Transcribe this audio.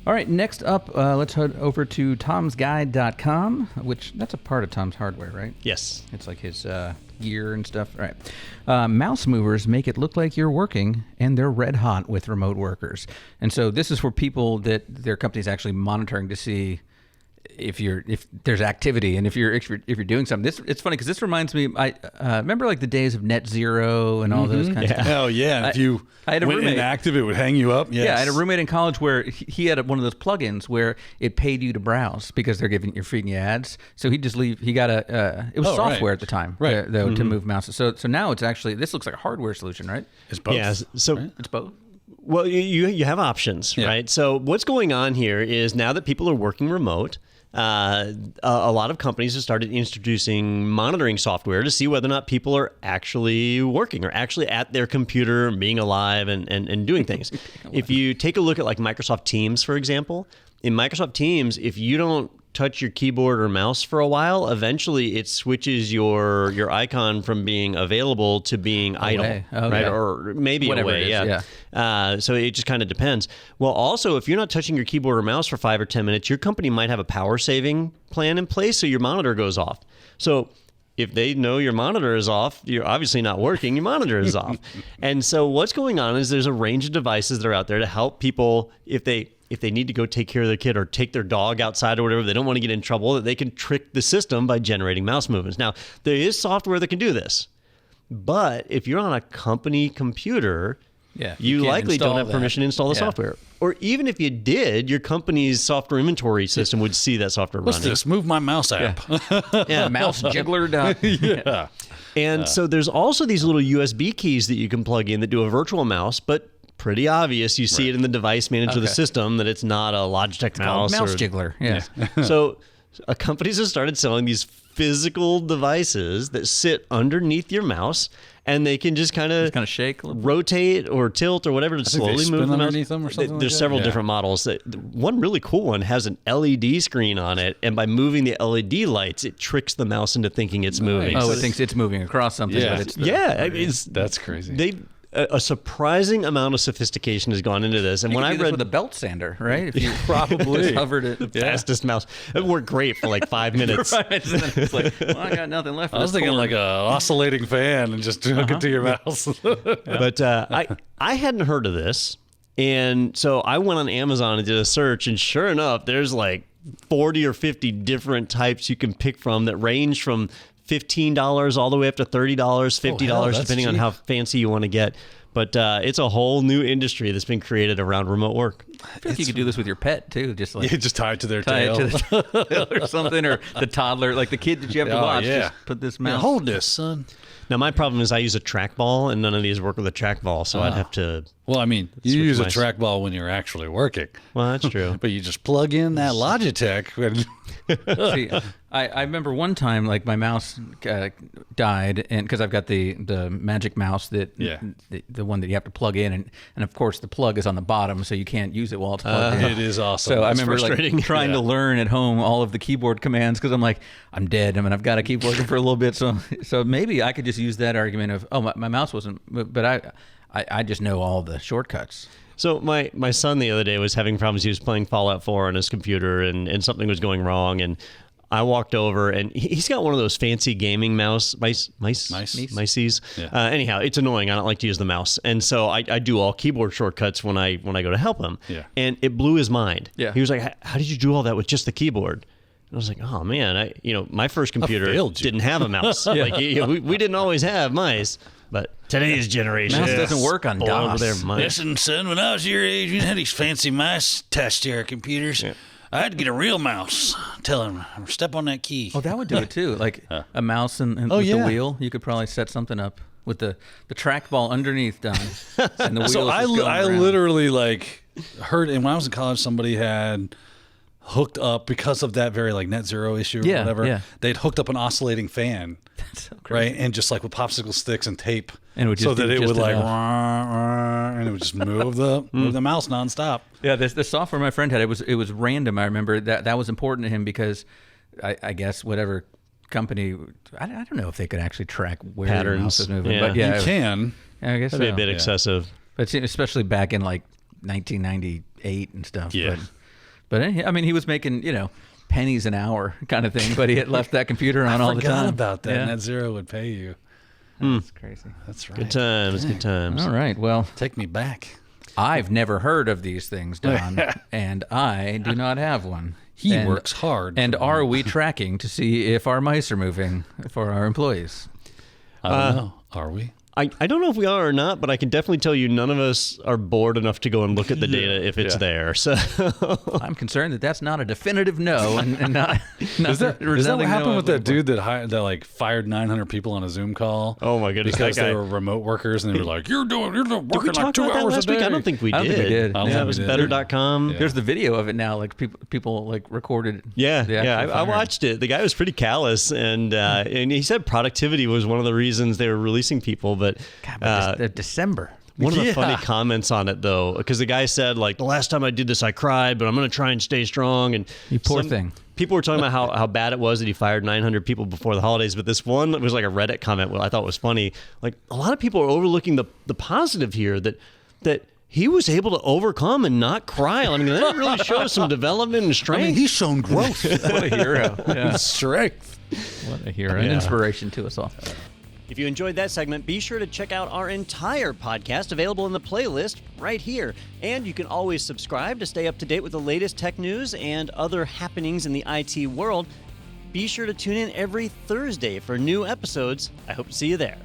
All right, next up, let's head over to tomsguide.com, which that's a part of Tom's Hardware, right? Yes. It's like his gear and stuff. All right. Mouse movers make it look like you're working, and they're red hot with remote workers. And so this is for people that their company's actually monitoring to see if there's activity and if you're doing something. It's funny because this reminds me. I remember like the days of net zero and all those kinds of stuff. Oh yeah, if you I had a went roommate. inactive, it would hang you up. Yes. Yeah, I had a roommate in college where he had one of those plugins where it paid you to browse because they're feeding you ads. So he'd just leave. He got it was software at the time, right? Though to move mouses. So now it's actually, this looks like a hardware solution, right? It's both. Yeah, so Right? It's both. Well, you have options, right? So what's going on here is now that people are working remote, a lot of companies have started introducing monitoring software to see whether or not people are actually working or actually at their computer, being alive and doing things. If you take a look at like Microsoft Teams, for example, in Microsoft Teams, if you don't touch your keyboard or mouse for a while, eventually it switches your icon from being available to being idle, right? Or maybe whatever away, it is, so it just kind of depends. Well, also, if you're not touching your keyboard or mouse for 5 or 10 minutes, your company might have a power saving plan in place, so your monitor goes off. So if they know your monitor is off, you're obviously not working, your monitor is off. And so what's going on is there's a range of devices that are out there to help people if they need to go take care of their kid or take their dog outside or whatever, they don't want to get in trouble, that they can trick the system by generating mouse movements. Now, there is software that can do this. But if you're on a company computer, you likely don't have permission to install the software. Or even if you did, your company's software inventory system would see that software running. What's this? Move my mouse app. Yeah, mouse jiggler. Yeah. And so there's also these little USB keys that you can plug in that do a virtual mouse, but pretty obvious. You see it in the device manager of the system that it's not a Logitech mouse. Mouse jiggler, yeah. So companies have started selling these physical devices that sit underneath your mouse, and they can just kind of shake, rotate or tilt or whatever to slowly move the underneath them or something. There's several different models. One really cool one has an LED screen on it, and by moving the LED lights, it tricks the mouse into thinking it's moving. Oh, it thinks it's moving across something. Yeah. But it's That's crazy. A surprising amount of sophistication has gone into this. And you when could I do this read with a belt sander, right? If you Probably. just hovered it. fastest mouse, it worked great for like 5 minutes. Right. It's like, well, I got nothing left. I was thinking like a oscillating fan and just hook it to your mouse. But I hadn't heard of this. And so I went on Amazon and did a search, and sure enough, there's like 40 or 50 different types you can pick from that range from $15 all the way up to $30, $50, depending on how fancy you want to get. But it's a whole new industry that's been created around remote work. I feel like you could do this with your pet too, just like Just tie it to their tie tail. it to the tail or something, or the toddler, like the kid that you have to watch. yeah. Just put this mouse. Hold this, son. Now, my problem is I use a trackball, and none of these work with a trackball, so I'd have to... Well, I mean, you use a trackball when you're actually working. Well, that's true. But you just plug in that Logitech. See, I remember one time, like my mouse died, and because I've got the magic mouse that the one that you have to plug in, and of course the plug is on the bottom, so you can't use it while it's plugged in. It is awesome. So I It's remember like trying to learn at home all of the keyboard commands because I'm like, I'm dead. I mean, I've got to keep working for a little bit. So maybe I could just use that argument of, oh, my mouse wasn't, but I just know all the shortcuts. So my son the other day was having problems. He was playing Fallout 4 on his computer, and something was going wrong. And I walked over, and he's got one of those fancy gaming mices. Yeah. Anyhow, it's annoying. I don't like to use the mouse, and so I do all keyboard shortcuts when I go to help him. Yeah. And it blew his mind. Yeah. He was like, "How did you do all that with just the keyboard?" And I was like, "Oh man, my first computer didn't have a mouse. Like we didn't always have mice." But today's generation Mouse doesn't work on DOS. Listen, son, when I was your age, we had these fancy mice attached to our computers. Yeah. I had to get a real mouse. Tell him, step on that key. Oh, that would do it too. Like a mouse and with the wheel. You could probably set something up with the trackball underneath, Don. And the wheels. So I literally like heard, and when I was in college, somebody had hooked up because of that very like net zero issue or whatever. Yeah. They'd hooked up an oscillating fan. That's so crazy. Right, and just like with popsicle sticks and tape, and it would just so that it would like, and it would just move the mouse nonstop. Yeah, the software my friend had, it was random. I remember that was important to him because I guess whatever company, I don't know if they could actually track where the mouse is moving. Yeah. But yeah, you can. I guess that'd be a bit excessive. But especially back in like 1998 and stuff. Yeah. But I mean, he was making, pennies an hour kind of thing, but he had left that computer on all the time. I forgot about that. Net Zero would pay you. That's crazy. That's right. Good times. Good times. All right. Well, take me back. I've never heard of these things, Don, and I do not have one. He works hard. And are we tracking to see if our mice are moving for our employees? I don't know. Are we? I don't know if we are or not, but I can definitely tell you none of us are bored enough to go and look at the data if it's there. So I'm concerned that that's not a definitive no, and not is that what happened with that dude that fired 900 people on a Zoom call? Oh my goodness, because they were remote workers and they were like, you're working like 2 hours a day. I don't think we did. I don't think we did. It was better.com. Yeah. There's the video of it now. Like people recorded. I watched it. The guy was pretty callous, and he said productivity was one of the reasons they were releasing people. But December. One of the funny comments on it, though, because the guy said, like, the last time I did this, I cried, but I'm going to try and stay strong. And you poor thing. People were talking about how bad it was that he fired 900 people before the holidays. But this one was like a Reddit comment I thought was funny. Like, a lot of people are overlooking the positive here that he was able to overcome and not cry. I mean, that really shows some development and strength. I mean, he's shown growth. What a hero. Yeah. Strength. What a hero. An inspiration to us all. If you enjoyed that segment, be sure to check out our entire podcast available in the playlist right here. And you can always subscribe to stay up to date with the latest tech news and other happenings in the IT world. Be sure to tune in every Thursday for new episodes. I hope to see you there.